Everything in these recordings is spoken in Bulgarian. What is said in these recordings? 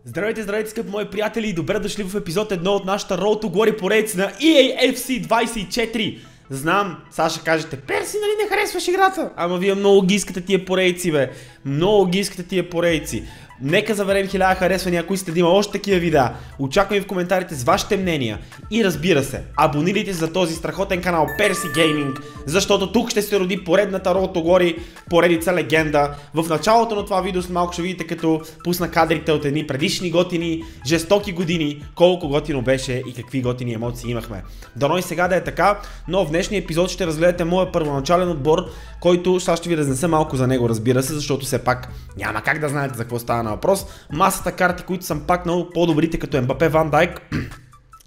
Здравейте, здравейте, скъпи мои приятели и добре дошли в епизод 1 от нашата Road to Glory поредица на EA FC 24. Знам, сега ще кажете, Перси, нали не харесваш играта? Ама вие много ги искате тия поредици, бе. Много ги искате тия поредици. Нека заверим 1000 харесвания, ако искате да има още такива видеа. Очаквам и в коментарите с вашите мнения. И разбира се, абонирайте се за този страхотен канал Перси Гейминг, защото тук ще се роди поредната Road to Glory поредица легенда. В началото на това видео след малко ще видите, като пусна кадрите от едни предишни готини, жестоки години, колко готино беше и какви готини емоции имахме. Дано и сега да е така, но в днешния епизод ще разгледате моя първоначален отбор, който сега ще ви разнеса малко за него, разбира се, защото все пак няма как да знаете за какво става на въпрос. Масата карти, които съм пакнал, по-добрите като Мбапе, Ван Дайк,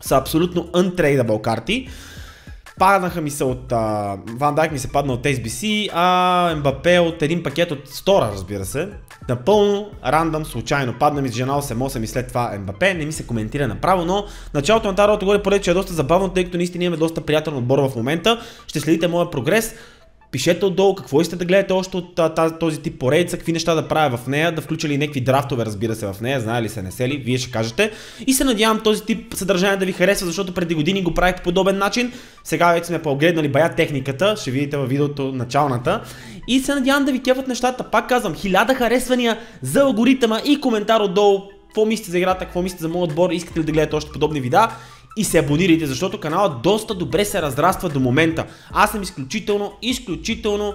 са абсолютно untradeable карти. Паднаха ми се от Ван Дайк, ми се падна от SBC, а Мбапе от един пакет от Стора, разбира се. Напълно рандъм, случайно. Падна ми с жена 8-8 и след това Мбапе. Не ми се коментира направо, но началото на тази Road to Glory поредица е доста забавно, тъй като наистина имаме доста приятел отбор в момента. Ще следите моя прогрес. Пишете отдолу какво искате да гледате още от този тип поредица, какви неща да правя в нея, да включа ли някакви драфтове, разбира се, в нея, знае ли се, не се ли, вие ще кажете. И се надявам този тип съдържание да ви харесва, защото преди години го правих по подобен начин. Сега вече сме по-апгрейднали бая техниката, ще видите във видеото началната. И се надявам да ви кефат нещата. Пак казвам, 1000 харесвания за алгоритъма и коментар отдолу. Какво мислите за играта, какво мислите за моят отбор, искате ли да гледате още подобни видеа. И се абонирайте, защото каналът доста добре се разраства до момента. Аз съм изключително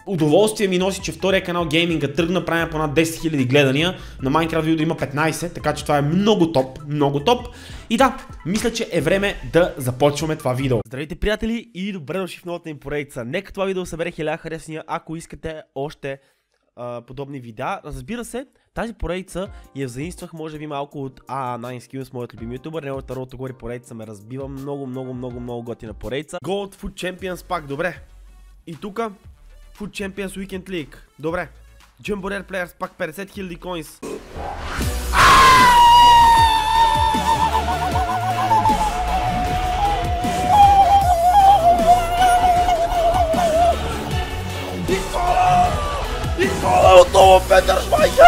удоволствие ми носи, че втория канал Гейминга тръгна, правим по над 10 000 гледания. На Майнкрафт видео има 15, така че това е много топ. И да, мисля, че е време да започваме това видео. Здравейте, приятели, и добре дошли в новата им поредица. Нека това видео събере 1000 харесвания, ако искате още подобни видеа. Разбира се, тази поредица я заимствах може би малко от A9 Skills, моят любим ютубър. Неговата Road to Glory поредица ме разбива много готина поредица. Gold Food Champions пак, добре. И тука Food Champions Weekend League, добре. Jumbo Rare Players пак 50 000 coins. Отново Петър Шмайхел!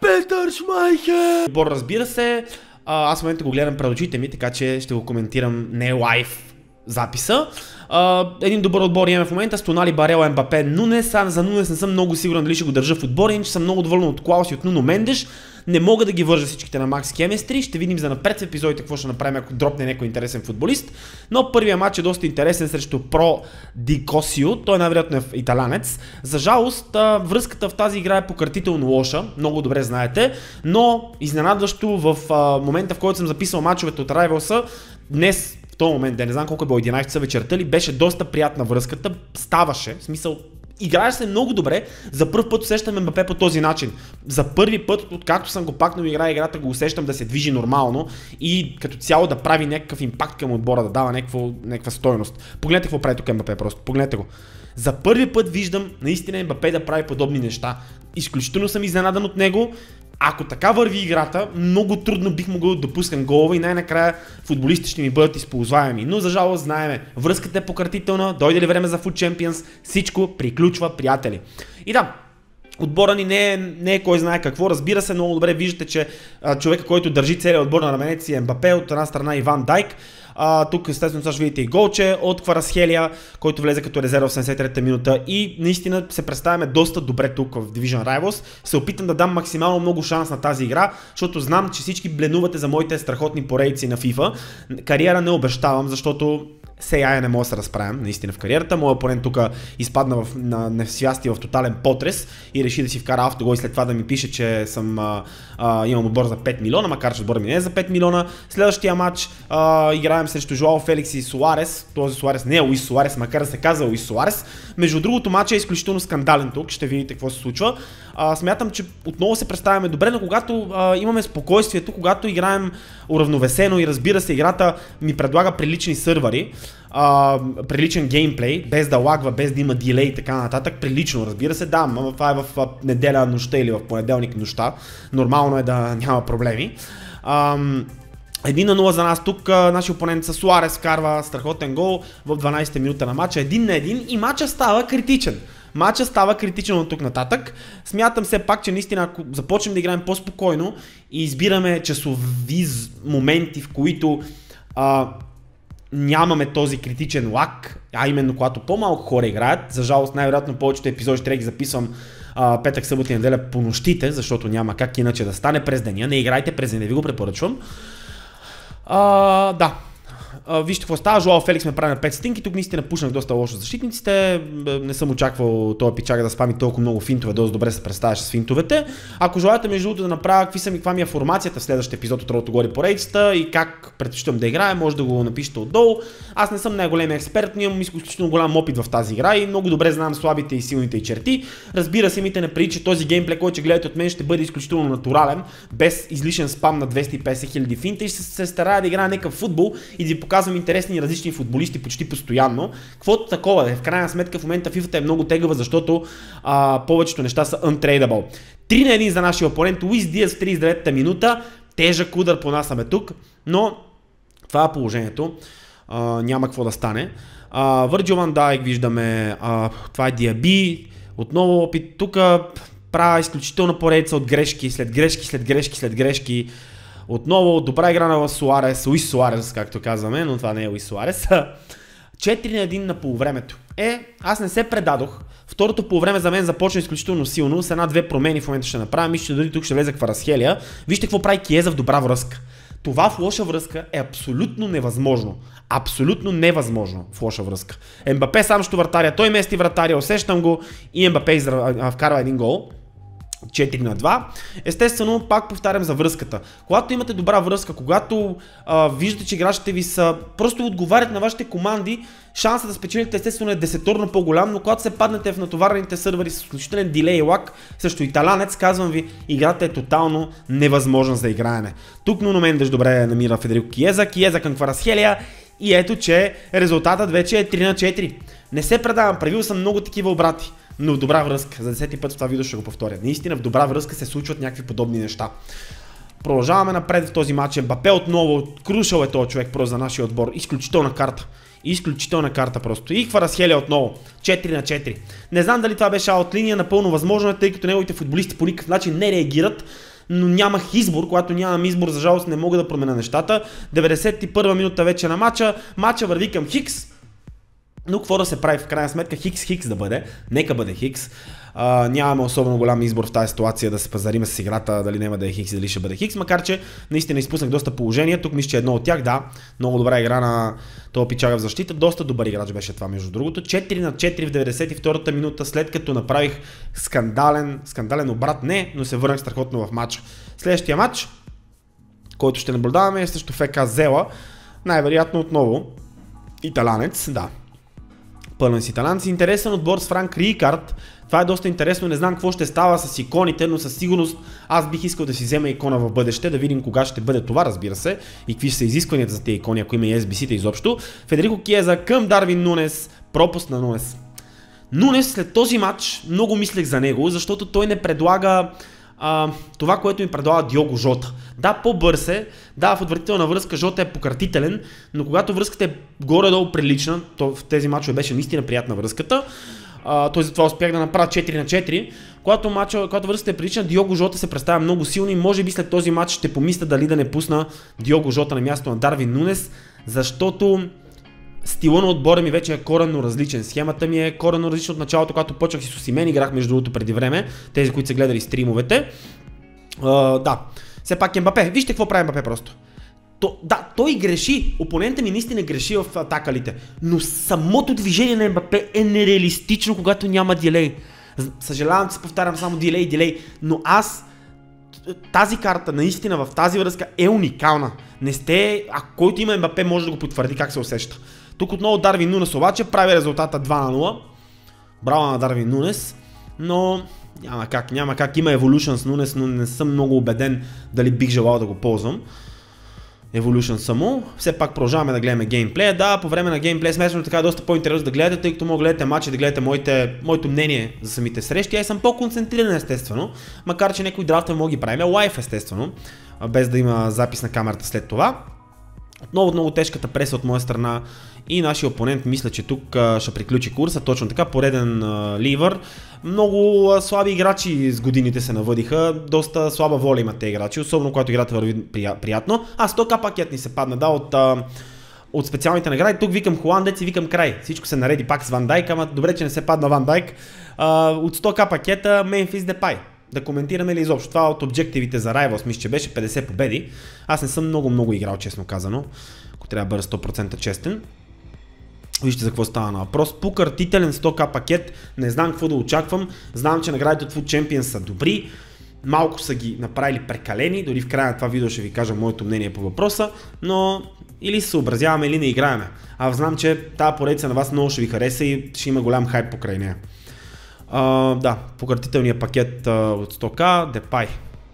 Петър Шмайхел! Отбор, разбира се, аз в момента го гледам пред очите ми, така че ще го коментирам не лайв записа. Един добър отбор имаме в момента, Стонали, Барела, Мбапе, Нунес. За Нунес не съм много сигурен дали ще го държа в отбора, иначе съм много доволен от Клаус и от Нуно Мендеш. Не мога да ги вържа всичките на Max Chemistry, ще видим за напред в епизодите какво ще направим, ако дропне някой интересен футболист. Но първият матч е доста интересен срещу Про Ди Косио, той най-вероятно е италянец. За жалост, връзката в тази игра е пократително лоша, много добре знаете, но изненадващо в момента, в който съм записал мачовете от Rivals, днес в този момент, да не знам колко е било, 11 часа вечерта ли, беше доста приятна връзката, ставаше, в смисъл, играеш се много добре, за първ път усещам Мбапе по този начин. За първи път, откакто съм го пакнал играта, го усещам да се движи нормално и като цяло да прави някакъв импакт към отбора, да дава някаква стойност. Погледнете какво прави тук Мбапе, просто погледнете го. За първи път виждам наистина Мбапе да прави подобни неща. Изключително съм изненадан от него. Ако така върви играта, много трудно бих могъл да допускам голове и най-накрая футболистите ще ми бъдат използваеми. Но за жалост знаеме, връзката е пократителна, дойде ли време за Food Champions, всичко приключва, приятели. И да, отбора ни не е кой знае какво, разбира се, много добре виждате, че човека, който държи целият отбор на раменете си е Мбапе, от една страна Ван Дайк. Тук естествено ще видите и голче от Кварасхелия, който влезе като резерва в 73-та минута и наистина се представяме доста добре тук в Division Rivals. Се опитам да дам максимално много шанс на тази игра, защото знам, че всички бленувате за моите страхотни поредици на FIFA. Кариера не обещавам, защото сега не мога да се разправям наистина в кариерата. Моя опонент тук изпадна на несвястие в тотален потрес и реши да си вкара автогол и след това да ми пише, че имам отбор за 5 милиона, макар че отбор ми не е за 5 милиона. Следващия матч играем срещу Жоао Феликс и Суарес. Този Суарес не е Луис Суарес, макар да се казва Луис Суарес. Между другото, матчът е изключително скандален тук, ще видите какво се случва. Смятам, че отново се представяме добре, но когато имаме спокойствието, когато играем уравновесено и разбира се, играта ми предлага прилични сървъри, приличен геймплей, без да лагва, без да има дилей и така нататък, прилично, разбира се, да, но това е в неделя нощта или в понеделник нощта, нормално е да няма проблеми. 1-0 за нас тук, нашия опонент с Суарес вкарва страхотен гол в 12-та минута на матча, 1-1 и матча става критичен. Матча става критичен от тук нататък. Смятам все пак, че наистина ако започнем да играем по-спокойно и избираме часови моменти, в които нямаме този критичен лак, а именно когато по-малко хора играят, за жалост най-вероятно повечето епизоди ще трябва да ги записвам петък, събота и неделя по нощите, защото няма как иначе да стане през деня. Не играйте през деня, ви го препоръчвам. Да. Вижте какво става, Жоао Феликс ме прави на 5 стинки, тук наистина пушнах доста лошо защитниците, не съм очаквал този пичага да спами толкова много финтове, доста добре се представяше с финтовете. Ако желаете между другото да направя каква ми е формацията в следващия епизод от Рото горе по рейдста и как предпочитам да играя, може да го напишете отдолу. Аз не съм най-голем експерт, но имам изключително голям опит в тази игра и много добре знам слабите и силните черти. Разбира се, имайте напред, че този геймплей, който гледате от мен, ще бъде изключително натурален, без излишен спам на 250 000 финта и ще се старая да играя някакъв футбол и да показвам интересни и различни футболисти почти постоянно. Каквото такова е. В крайна сметка в момента FIFA е много тегава, защото повечето неща са untradable. 3-1 за нашия опонент. Луис Диас в 39-та минута. Тежък удар понасяме тук, но това е положението. Няма какво да стане. Върджил Ван Дайк виждаме. Това е Диаби. Отново опит. Тук правя изключителна поредица от грешки, след грешки, след грешки, след грешки. Отново добра игра на Суарес, Луис Суарес, както казваме, но това не е Луис Суарес. 4-1 на полувремето. Аз не се предадох. Второто полувреме за мен започна изключително силно. С една-две промени в момента ще направя. Мисля, че дори тук ще влезе Кварасхелия. Вижте какво прави Киеза в добра връзка. Това в лоша връзка е абсолютно невъзможно. Абсолютно невъзможно в лоша връзка. Ембапе сам ще вратаря, той мести вратаря, усещам го и Ембапе вкарва един гол. 4-2. Естествено, пак повтарям за връзката. Когато имате добра връзка, когато виждате, че играчите ви са просто отговарят на вашите команди, шансът да спечелите естествено е десеторно по-голям, но когато се паднете в натоварените сървъри с изключителен дилей и лак, също италянец, казвам ви, играта е тотално невъзможна за играене. Тук Нуно Мендеш добре намира Федерико Киеза, Киеза към Кварасхелия и ето, че резултатът вече е 3-4. Не се предавам, правил съм много такива обрати. Но в добра връзка, за 10-ти път в това видео ще го повторя. Наистина в добра връзка се случват някакви подобни неща. Продължаваме напред в този матч. Мбапе отново, крушал е този човек просто за нашия отбор. Изключителна карта. Изключителна карта просто. И Кварасхелия отново. 4-4. Не знам дали това беше аут линия, напълно възможно е, тъй като неговите футболисти по никакъв начин не реагират. Но нямах избор, когато нямам избор, за жалост не мога да променя нещата. 91 минута вече на матча. Матча върви към Хикс. Но какво да се прави в крайна сметка, Хикс да бъде, нека бъде Хикс. Нямаме особено голям избор в тази ситуация да се пазариме с играта, дали няма да е Хикс, дали ще бъде Хикс, макар че наистина изпуснах доста положения, тук мисля, че едно от тях, да, много добра игра на този пичага в защита, доста добър играч беше това между другото. 4-4 в 92-та минута, след като направих скандален обрат, не, но се върнах страхотно в матча. Следващия матч, който ще наблюдаваме е също ФК Зела, най-вероятно отново италянец, да. Пълен с италянци. Интересен отбор с Франк Рикард. Това е доста интересно. Не знам какво ще става с иконите, но със сигурност аз бих искал да си взема икона в бъдеще, да видим кога ще бъде това, разбира се, и какви ще са изискванията за тези икони, ако има и SBC-та изобщо. Федерико Киеза към Дарвин Нунес. Пропуск на Нунес. Нунес след този матч много мислех за него, защото той не предлага това, което ми предлага Диого Жота. Да, по-бърз е, да, в отвратителна връзка Жота е пократителен, но когато връзката е горе-долу прилична, то в тези матчове беше наистина приятна връзката, той затова успях да направя 4-4. Когато връзката е прилична, Диого Жота се представя много силно и може би след този матч ще помисля дали да не пусна Диого Жота на място на Дарвин Нунес, защото стила на отбора ми вече е коренно различен. Схемата ми е коренно различна от началото, когато почнах с Осимен, играх между другото преди време, тези, които са гледали стримовете. Да, все пак Мбапе. Вижте какво прави Мбапе просто. Да, той греши. Опонента ми наистина греши в атакалите. Но самото движение на Мбапе е нереалистично, когато няма дилей. Съжалявам, че се повтарям само дилей, но тази карта наистина в тази връзка е уникална. Не сте, който има Мбапе може да го потвърди как се усеща. Тук отново Дарвин Нунес обаче прави резултата 2-0. Браво на Дарвин Нунес, но няма как. Има Evolution с Нунес, но не съм много убеден дали бих желал да го ползвам. Evolution само. Все пак продължаваме да гледаме геймплея. Да, по време на геймплея смятам така доста по-интересно да гледате, тъй като мога да гледате матчи, да гледате моето мнение за самите срещи. Аз съм по-концентриран естествено, макар че някои драфта мога ги правим лайв естествено, без да има запис на камерата след това. Много тежката преса от моя страна и нашия опонент мисля, че тук ще приключи курса, точно така, пореден ливър. Много слаби играчи с годините се навъдиха, доста слаба воля имат те играчи, особено когато играта върви приятно. 100к пакет ни се падна, от специалните награди. Тук викам холандец и викам край. Всичко се нареди пак с Ван Дайк, ама добре, че не се падна Ван Дайк. От 100к пакета Мемфис Депай. Да коментираме ли изобщо? Това от обжективите за Rivals, мисля, че беше 50 победи. Аз не съм много играл, честно казано. Ако трябва да бъда 100% честен. Вижте за какво става на въпрос. Покъртителен 100к пакет. Не знам какво да очаквам. Знам, че наградите от Food Champions са добри. Малко са ги направили прекалени. Дори в края на това видео ще ви кажа моето мнение по въпроса. Но или се съобразяваме, или не играеме. Знам, че тази поредица на вас много ще ви хареса и ще има голям хайп покрай нея. Да, пократителният пакет от 100к, Депай.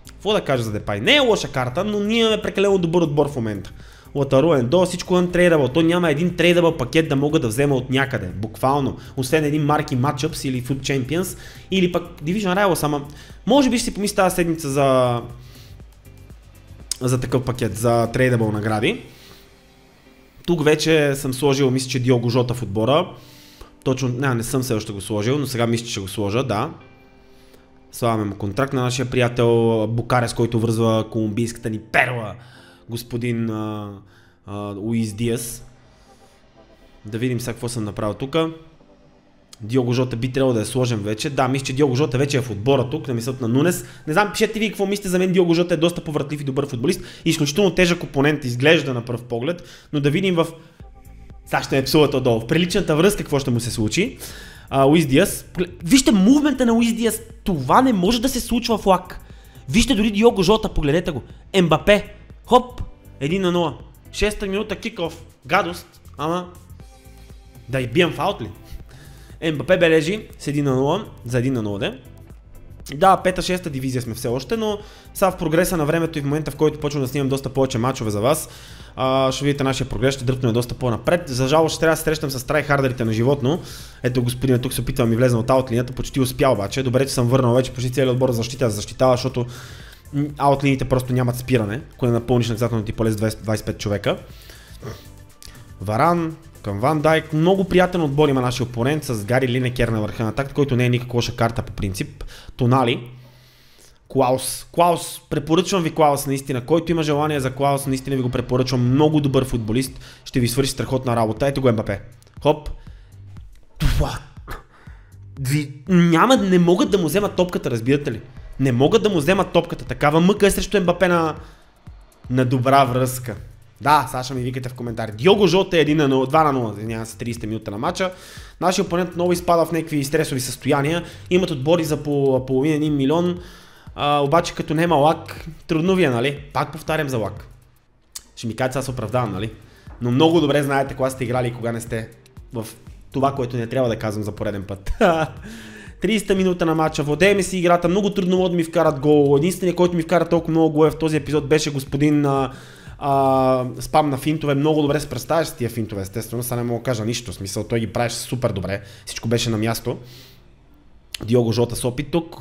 Какво да кажа за Депай? Не е лоша карта, но ние имаме прекалено добър отбор в момента. Латаро Ендо, всичко е трейдабъл. То няма един трейдабъл пакет да мога да взема от някъде. Буквално. Освен един марки матчъпс или Food Champions или пък Division Rivals. Ама може би ще си помисли тази седмица за такъв пакет, за трейдабъл награди. Тук вече съм сложил, мисля, че Диого Жота в отбора. Точно, не съм все още го сложил, но сега мисля, че ще го сложа, да. Слагаме му контракт на нашия приятел Букарес, който връзва колумбийската ни перла, господин Луис Диас. Да видим сега какво съм направил тук. Диого Жота би трябвало да е сложен вече. Да, мисля, че Диого Жота вече е в отбора тук, на мисълта на Нунес. Не знам, пишете ви какво мислите за мен. Диого Жота е доста повратлив и добър футболист. Изключително тежък опонент, изглежда на пръв поглед, но да видим сега ще ме псуват отдолу. В приличната връзка какво ще му се случи. Луис Диас. Вижте мувмента на Луис Диас. Това не може да се случва в лак. Вижте дори Диого Жота, погледнете го. Ембапе. Хоп. 1-0. 6-та минута киков. Гадост. Ама да и бием фаут ли? Ембапе бележи с 1-0. За 1-0 де. Да, 5-6 дивизия сме все още, но сега в прогреса на времето и в момента, в който почвам да снимам доста повече мачове за вас, ще видите нашия прогрес, ще дръпнем доста по-напред. За жалост ще трябва да се срещам с трайхардерите на животно. Ето господин тук се опитва да ми влезе от аутлинията, почти успял обаче. Добре, че съм върнал вече почти целият отбор за защитава, защото аутлините просто нямат спиране, когато напълниш наказателно ти поле с 25 човека. Варан към Ван Дайк. Много приятен отбор има нашия опонент с Гари Линекер на върха на атаката, който не е никаква лоша карта по принцип. Тонали. Клаус, препоръчвам ви Клаус наистина. Който има желание за Клаус, наистина ви го препоръчвам. Много добър футболист. Ще ви свърши страхотна работа. Ето го Ембапе. Хоп. Това. Не могат да му вземат топката, разбирате ли? Не могат да му вземат топката. Такава мъка е срещу Ембапе на добра връзка. Да, Саша ми викате в коментари. Диого Жота е 2-0, няма се 30 минута на матча. Нашия опонент много изпада в някакви стресови състояния. Имат отбори за половина 1 милион. Обаче като няма лак, трудно ви е, нали? Пак повтарям за лак. Ще ми кажете, аз се оправдавам, нали? Но много добре знаете кога сте играли и кога не сте в това, което не трябва да казвам за пореден път. 30 минута на матча, владееме си играта, много трудно да ми вкарат гол. Единственият, който ми вкара толкова много голове в този епизод беше господин спам на финтове. Много добре се представяш с тия финтове, естествено, сега не мога да кажа нищо, в смисъл той ги правеше супер добре, всичко беше на място. Диого Жота с опит тук,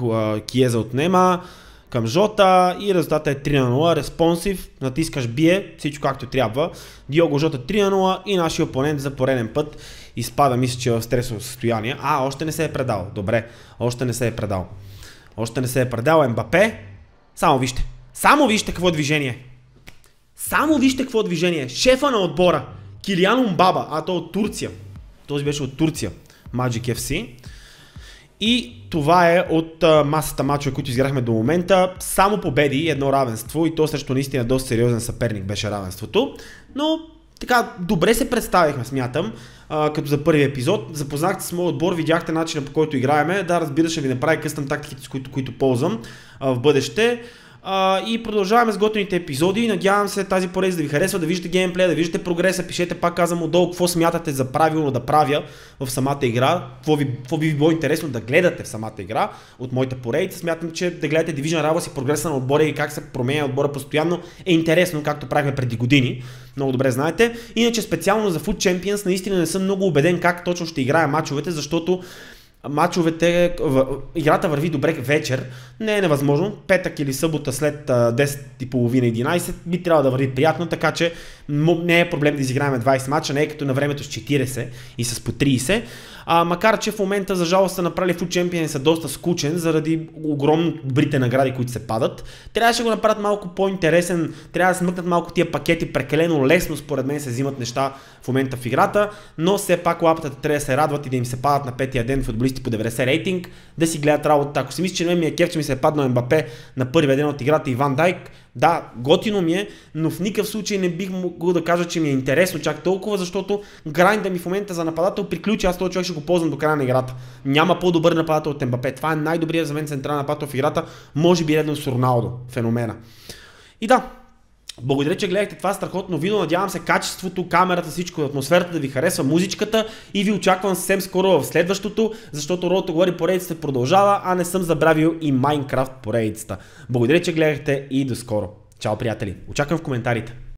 Киеза отнема към Жота и резултата е 3-0, респонсив, натискаш бие, всичко както трябва. Диого Жота 3-0 и нашия опонент за пореден път изпада, мисля, че в стресово състояние. Още не се е предал, добре, още не се е предал Ембапе. Само вижте какво движение. Шефа на отбора, Килиан Умбаба, то от Турция. Този беше от Турция, Magic FC. И това е от масата мачове, които изиграхме до момента. Само победи, едно равенство и то срещу наистина доста сериозен съперник беше равенството. Но така добре се представихме, смятам, като за първи епизод. Запознахте с моят отбор, видяхте начина, по който играеме. Да, разбира, ще ви направи къстъм тактиките, с които ползвам в бъдеще. И продължаваме с готините епизоди. Надявам се тази поредица да ви харесва, да виждате геймплея, да виждате прогреса. Пишете, пак казвам отдолу, какво смятате за правилно да правя в самата игра. Какво би било интересно да гледате в самата игра от моята поредица. Смятам, че да гледате Division Rivals и прогреса на отбора и как се променя отбора постоянно е интересно, както правихме преди години. Много добре знаете. Иначе специално за Food Champions наистина не съм много убеден как точно ще играя мачовете, защото мачовете, играта върви добре вечер, не е невъзможно. Петък или събота след 10:30-11 би трябвало да върви приятно, така че не е проблем да изиграем 20 мача, не е като на времето с 40 и с по 30. Макар че в момента за жалост са направили Food Champions са доста скучен заради огромно добрите награди, които се падат. Трябваше да го направят малко по-интересен, трябва да смъкнат малко тия пакети, прекалено лесно според мен се взимат неща в момента в играта, но все пак лапата трябва да се радват и да им се падат на петия ден футболисти по 90 рейтинг, да си гледат работа. Ако си мисля, че не ми е кеф, че ми се е паднал Мбапе на първия ден от играта и Ван Дайк, да, готино ми е, но в никакъв случай не бих могъл да кажа, че ми е интересно чак толкова, защото грайнда ми в момента за нападател приключи, аз този човек ще го ползвам до края на играта. Няма по-добър нападател от Мбапе. Това е най-добрият за мен централен нападател в играта, може би редно с Роналдо, феномена. И да, благодаря, че гледахте това страхотно видео, надявам се качеството, камерата, всичко, атмосферата да ви харесва, музичката и ви очаквам съвсем скоро в следващото, защото Рото говори поредицата продължава, а не съм забравил и Майнкрафт поредицата. Благодаря, че гледахте и до скоро. Чао, приятели! Очаквам в коментарите.